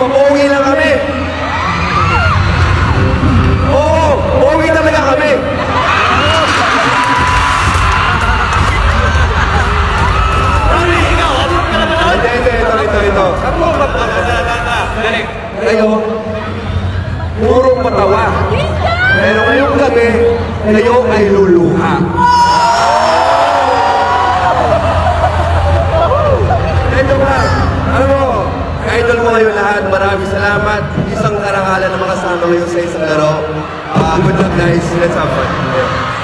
Mapogi lang kami. Oo, pogi talaga kami. Ito. Kayo, puro patawa. Pero ngayong gabi, kayo ay luluha. Ito ba? Alam mo, idol mo ngayon lahat. Maraming salamat. Isang karangalan na makasama ngayon sa isang laro. Good luck guys. Let's have fun.